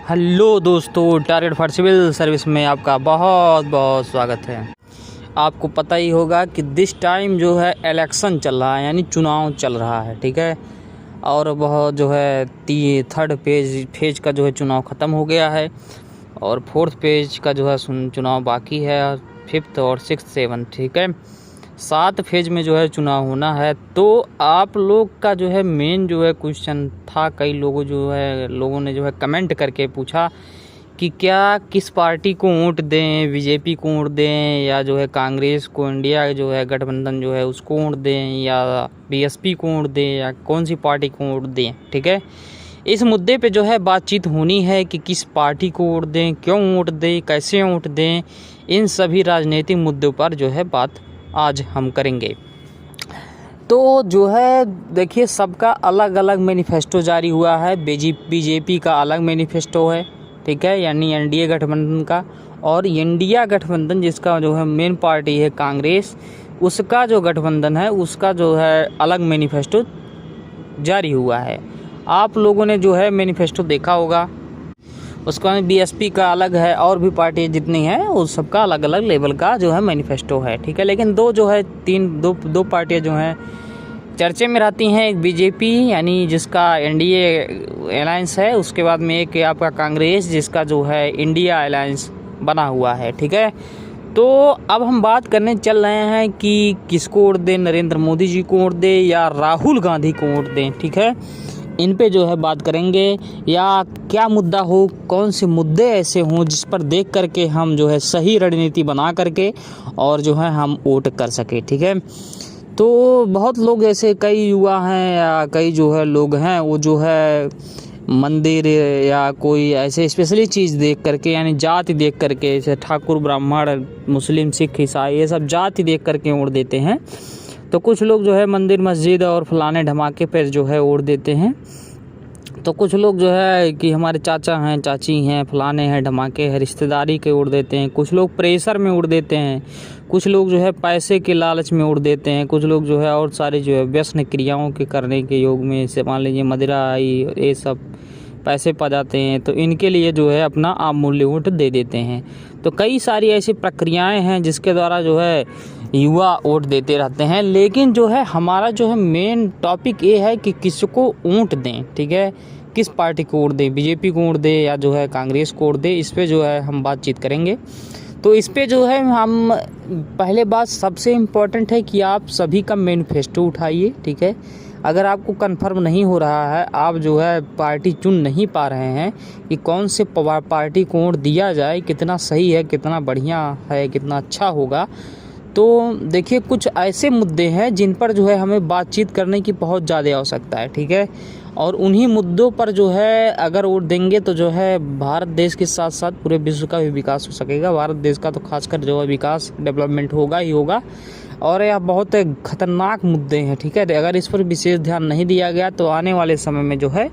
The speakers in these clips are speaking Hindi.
हेलो दोस्तों, टारगेट फॉर सिविल सर्विस में आपका बहुत बहुत स्वागत है। आपको पता ही होगा कि दिस टाइम जो है इलेक्शन चल रहा है, यानी चुनाव चल रहा है, ठीक है। और बहुत जो है थर्ड फेज का जो है चुनाव ख़त्म हो गया है और फोर्थ फेज का जो है चुनाव बाकी है, फिफ्थ और सिक्स्थ सेवन, ठीक है। 7 फेज में जो है चुनाव होना है। तो आप लोग का जो है मेन जो है क्वेश्चन था, कई लोगों ने जो है कमेंट करके पूछा कि क्या किस पार्टी को वोट दें, बीजेपी को वोट दें या जो है कांग्रेस को, इंडिया जो है गठबंधन जो है उसको वोट दें या बीएसपी को वोट दें या कौन सी पार्टी को वोट दें, ठीक है। इस मुद्दे पे जो है बातचीत होनी है कि किस पार्टी को वोट दें, क्यों वोट दें, कैसे वोट दें। इन सभी राजनीतिक मुद्दों पर जो है बात आज हम करेंगे। तो जो है देखिए, सबका अलग अलग मैनिफेस्टो जारी हुआ है। बीजेपी का अलग मैनिफेस्टो है, ठीक है, यानी एनडीए गठबंधन का, और इंडिया गठबंधन जिसका जो है मेन पार्टी है कांग्रेस, उसका जो गठबंधन है उसका जो है अलग मैनिफेस्टो जारी हुआ है। आप लोगों ने जो है मैनिफेस्टो देखा होगा। उसके बाद बीएसपी का अलग है, और भी पार्टी जितनी हैं उस सबका अलग अलग लेवल का जो है मैनिफेस्टो है, ठीक है। लेकिन दो पार्टियां जो हैं चर्चे में रहती हैं। एक बीजेपी यानी जिसका एनडीए अलायंस है, उसके बाद में एक आपका कांग्रेस जिसका जो है इंडिया अलायंस बना हुआ है, ठीक है। तो अब हम बात करने चल रहे हैं कि किसको वोट दें, नरेंद्र मोदी जी को वोट दें या राहुल गांधी को वोट दें, ठीक है। इन पे जो है बात करेंगे, या क्या मुद्दा हो, कौन से मुद्दे ऐसे हों जिस पर देख करके हम जो है सही रणनीति बना करके और जो है हम वोट कर सके, ठीक है। तो बहुत लोग ऐसे कई युवा हैं या कई जो है लोग हैं, वो जो है मंदिर या कोई ऐसे स्पेशली चीज़ देख करके, यानी जाति देख करके, जैसे ठाकुर, ब्राह्मण, मुस्लिम, सिख, ईसाई, ये सब जाति देख करके वोट देते हैं। तो कुछ लोग जो है मंदिर, मस्जिद और फलाने धमाके पर जो है वोट देते हैं। तो कुछ लोग जो है कि हमारे चाचा हैं, चाची हैं, फलाने हैं, धमाके हैं, रिश्तेदारी के वोट देते हैं। कुछ लोग प्रेशर में वोट देते हैं। कुछ लोग जो है पैसे के लालच में वोट देते हैं। कुछ लोग जो है और सारे जो है व्यसन क्रियाओं के करने के योग में, जैसे मान लीजिए मदिरा, ये सब पैसे पा जाते हैं, तो इनके लिए जो है अपना अमूल्य वोट दे देते हैं। तो कई सारी ऐसी प्रक्रियाएं हैं जिसके द्वारा जो है युवा वोट देते रहते हैं। लेकिन जो है हमारा जो है मेन टॉपिक ये है कि किसको वोट दें, ठीक है, किस पार्टी को वोट दें, बीजेपी को वोट दें या जो है कांग्रेस को वोट दें। इस पे जो है हम बातचीत करेंगे। तो इस पे जो है हम पहले बात सबसे इम्पोर्टेंट है कि आप सभी का मैनिफेस्टो उठाइए, ठीक है। अगर आपको कंफर्म नहीं हो रहा है, आप जो है पार्टी चुन नहीं पा रहे हैं कि कौन से पार्टी को वोट दिया जाए, कितना सही है, कितना बढ़िया है, कितना अच्छा होगा, तो देखिए कुछ ऐसे मुद्दे हैं जिन पर जो है हमें बातचीत करने की बहुत ज़्यादा आवश्यकता है, ठीक है। और उन्हीं मुद्दों पर जो है अगर वोट देंगे तो जो है भारत देश के साथ साथ पूरे विश्व का भी विकास हो सकेगा। भारत देश का तो खासकर जो है विकास, डेवलपमेंट होगा ही होगा। और यह बहुत खतरनाक मुद्दे हैं, ठीक है। अगर इस पर विशेष ध्यान नहीं दिया गया तो आने वाले समय में जो है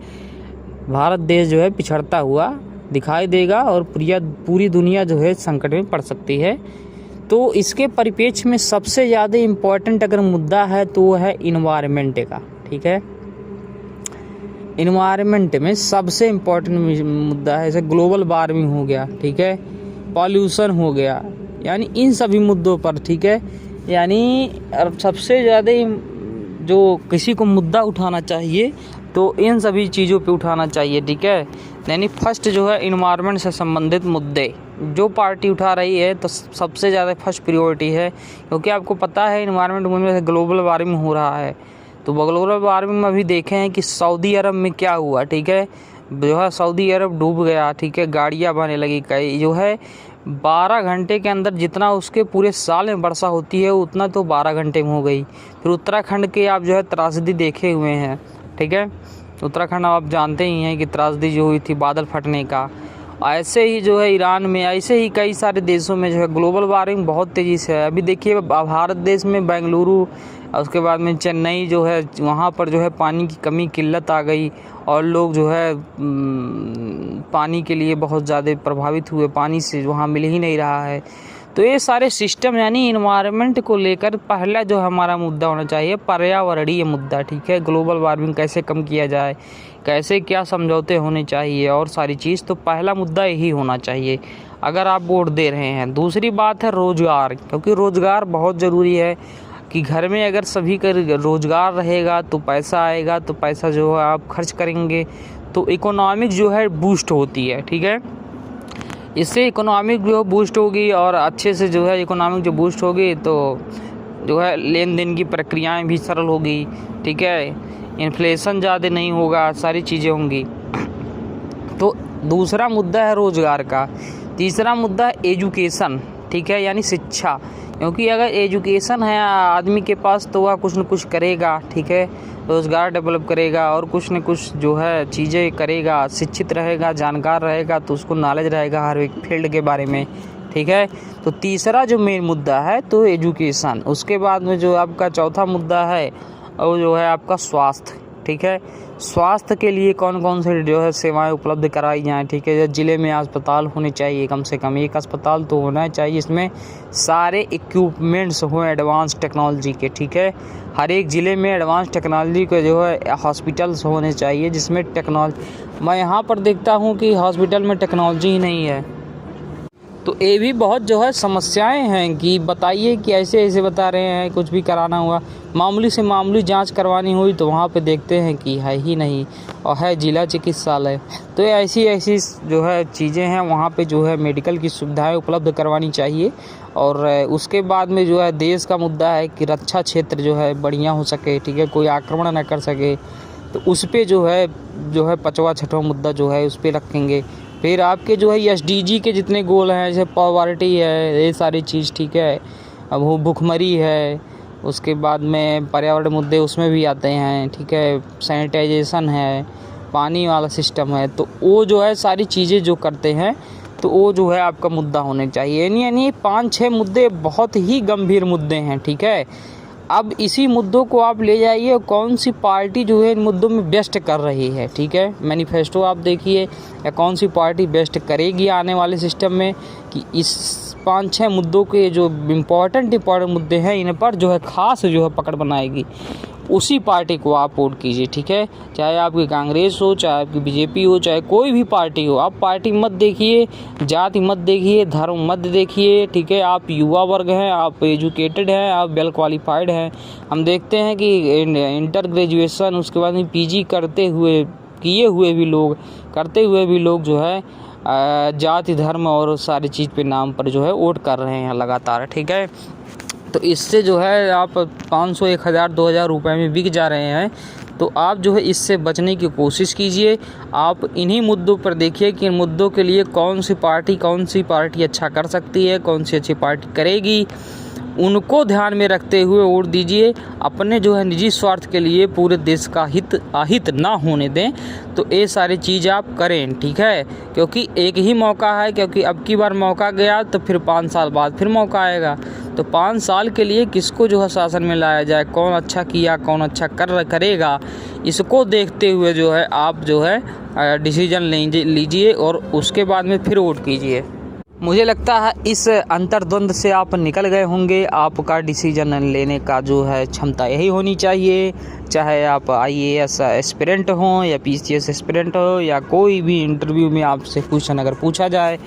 भारत देश जो है पिछड़ता हुआ दिखाई देगा और पूरी दुनिया जो है संकट में पड़ सकती है। तो इसके परिप्रेक्ष्य में सबसे ज़्यादा इम्पोर्टेंट अगर मुद्दा है तो वो है इन्वायरमेंट का, ठीक है। इन्वायरमेंट में सबसे इम्पोर्टेंट मुद्दा है, जैसे ग्लोबल वार्मिंग हो गया, ठीक है, पॉल्यूशन हो गया, यानी इन सभी मुद्दों पर, ठीक है। यानी सबसे ज़्यादा जो किसी को मुद्दा उठाना चाहिए तो इन सभी चीज़ों पे उठाना चाहिए, ठीक है। यानी फर्स्ट जो है इन्वायरमेंट से संबंधित मुद्दे जो पार्टी उठा रही है तो सबसे ज़्यादा फर्स्ट प्रायोरिटी है, क्योंकि आपको पता है इन्वायरमेंट में ग्लोबल वार्मिंग हो रहा है। तो ग्लोबल वार्मिंग में अभी देखें हैं कि सऊदी अरब में क्या हुआ, ठीक है, जो है सऊदी अरब डूब गया, ठीक है, गाड़ियाँ बनने लगी, कई जो है 12 घंटे के अंदर जितना उसके पूरे साल में वर्षा होती है उतना तो 12 घंटे में हो गई। फिर उत्तराखंड के आप जो है त्रासदी देखे हुए हैं, ठीक है। उत्तराखंड आप जानते ही हैं कि त्रासदी जो हुई थी बादल फटने का। ऐसे ही जो है ईरान में, ऐसे ही कई सारे देशों में जो है ग्लोबल वार्मिंग बहुत तेज़ी से है। अभी देखिए भारत देश में बेंगलुरु, उसके बाद में चेन्नई जो है, वहाँ पर जो है पानी की कमी, किल्लत आ गई और लोग जो है पानी के लिए बहुत ज़्यादा प्रभावित हुए, पानी से वहाँ मिल ही नहीं रहा है। तो ये सारे सिस्टम यानी इन्वायरमेंट को लेकर पहला जो हमारा मुद्दा होना चाहिए पर्यावरणीय मुद्दा, ठीक है। ग्लोबल वार्मिंग कैसे कम किया जाए, कैसे क्या समझौते होने चाहिए और सारी चीज़, तो पहला मुद्दा यही होना चाहिए अगर आप वोट दे रहे हैं। दूसरी बात है रोज़गार, क्योंकि रोज़गार बहुत ज़रूरी है कि घर में अगर सभी का रोज़गार रहेगा तो पैसा आएगा, तो पैसा जो है आप खर्च करेंगे तो इकोनॉमिक जो है बूस्ट होती है, ठीक है। इससे इकोनॉमिक जो बूस्ट होगी और अच्छे से जो है इकोनॉमिक जो बूस्ट होगी तो जो है लेन देन की प्रक्रियाएं भी सरल होगी, ठीक है। इन्फ्लेशन ज़्यादा नहीं होगा, सारी चीज़ें होंगी। तो दूसरा मुद्दा है रोज़गार का। तीसरा मुद्दा है एजुकेशन, ठीक है, यानी शिक्षा। क्योंकि अगर एजुकेशन है आदमी के पास तो वह कुछ न कुछ करेगा, ठीक है, रोज़गार डेवलप करेगा और कुछ न कुछ जो है चीज़ें करेगा। शिक्षित रहेगा, जानकार रहेगा तो उसको नॉलेज रहेगा हर एक फील्ड के बारे में, ठीक है। तो तीसरा जो मेन मुद्दा है तो एजुकेशन। उसके बाद में जो आपका चौथा मुद्दा है वो जो है आपका स्वास्थ्य, ठीक है। स्वास्थ्य के लिए कौन कौन से जो है सेवाएं उपलब्ध कराई जाएं, ठीक है। ज़िले में अस्पताल होने चाहिए, कम से कम एक अस्पताल तो होना चाहिए, इसमें सारे इक्विपमेंट्स हों एडवांस टेक्नोलॉजी के, ठीक है। हर एक ज़िले में एडवांस टेक्नोलॉजी के जो है हॉस्पिटल्स होने चाहिए जिसमें टेक्नोलॉजी। मैं यहाँ पर देखता हूँ कि हॉस्पिटल में टेक्नोलॉजी ही नहीं है, तो ये भी बहुत जो है समस्याएं हैं कि बताइए कि ऐसे ऐसे बता रहे हैं कुछ भी कराना हुआ, मामूली से मामूली जांच करवानी हुई तो वहाँ पे देखते हैं कि है ही नहीं और है जिला चिकित्सालय। तो ऐसी ऐसी जो है चीज़ें हैं, वहाँ पे जो है मेडिकल की सुविधाएं उपलब्ध करवानी चाहिए। और उसके बाद में जो है देश का मुद्दा है कि रक्षा क्षेत्र जो है बढ़िया हो सके, ठीक है, कोई आक्रमण न कर सके, तो उस पर जो है पाँचवा छठवां मुद्दा जो है उस पर रखेंगे। फिर आपके जो है SDG के जितने गोल हैं, जैसे पॉवर्टी है, ये सारी चीज़, ठीक है। अब वो भुखमरी है, उसके बाद में पर्यावरण मुद्दे उसमें भी आते हैं, ठीक है। सैनिटाइजेशन है, पानी वाला सिस्टम है, तो वो जो है सारी चीज़ें जो करते हैं तो वो जो है आपका मुद्दा होने चाहिए। यानी 5-6 मुद्दे बहुत ही गंभीर मुद्दे हैं, ठीक है। अब इसी मुद्दों को आप ले जाइए, कौन सी पार्टी जो है इन मुद्दों में बेस्ट कर रही है, ठीक है। मैनिफेस्टो आप देखिए या कौन सी पार्टी बेस्ट करेगी आने वाले सिस्टम में कि इस 5-6 मुद्दों के जो इम्पोर्टेंट मुद्दे हैं इन पर जो है ख़ास जो है पकड़ बनाएगी, उसी पार्टी को आप वोट कीजिए, ठीक है। चाहे आपकी कांग्रेस हो, चाहे आपकी BJP हो, चाहे कोई भी पार्टी हो, आप पार्टी मत देखिए, जाति मत देखिए, धर्म मत देखिए, ठीक है। आप युवा वर्ग हैं, आप एजुकेटेड हैं, आप वेल क्वालिफाइड हैं। हम देखते हैं कि इंटर ग्रेजुएशन उसके बाद में PG करते हुए भी लोग जो है जाति धर्म और सारी चीज़ पे नाम पर जो है वोट कर रहे हैं लगातार, ठीक है। तो इससे जो है आप 500, 1000, 2000 रुपये में बिक जा रहे हैं। तो आप जो है इससे बचने की कोशिश कीजिए। आप इन्हीं मुद्दों पर देखिए कि इन मुद्दों के लिए कौन सी पार्टी अच्छा कर सकती है, कौन सी अच्छी पार्टी करेगी, उनको ध्यान में रखते हुए वोट दीजिए। अपने जो है निजी स्वार्थ के लिए पूरे देश का हित अहित ना होने दें। तो ये सारी चीज़ आप करें, ठीक है, क्योंकि एक ही मौका है। क्योंकि अब की बार मौका गया तो फिर 5 साल बाद फिर मौका आएगा। तो 5 साल के लिए किसको जो है शासन में लाया जाए, कौन अच्छा किया, कौन अच्छा करेगा, इसको देखते हुए जो है आप जो है डिसीजन लीजिए और उसके बाद में फिर वोट कीजिए। मुझे लगता है इस अंतर्द्वंद से आप निकल गए होंगे। आपका डिसीजन लेने का जो है क्षमता यही होनी चाहिए, चाहे आप IAS एस्पिरेंट हों या PCS एस्पिरेंट हो या कोई भी इंटरव्यू में आपसे क्वेश्चन अगर पूछा जाए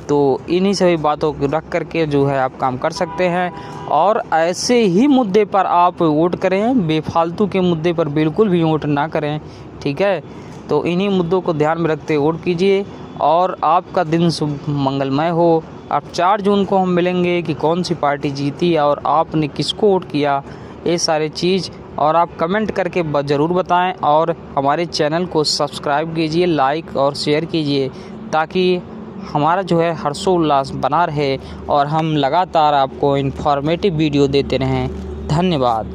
तो इन्हीं सभी बातों को रख करके जो है आप काम कर सकते हैं। और ऐसे ही मुद्दे पर आप वोट करें, बेफालतू के मुद्दे पर बिल्कुल भी वोट ना करें, ठीक है। तो इन्हीं मुद्दों को ध्यान में रखते वोट कीजिए और आपका दिन शुभ मंगलमय हो। अब 4 जून को हम मिलेंगे कि कौन सी पार्टी जीती और आपने किसको वोट किया, ये सारे चीज़। और आप कमेंट करके ज़रूर बताएं और हमारे चैनल को सब्सक्राइब कीजिए, लाइक और शेयर कीजिए, ताकि हमारा जो है हर्षोल्लास बना रहे और हम लगातार आपको इन्फॉर्मेटिव वीडियो देते रहें। धन्यवाद।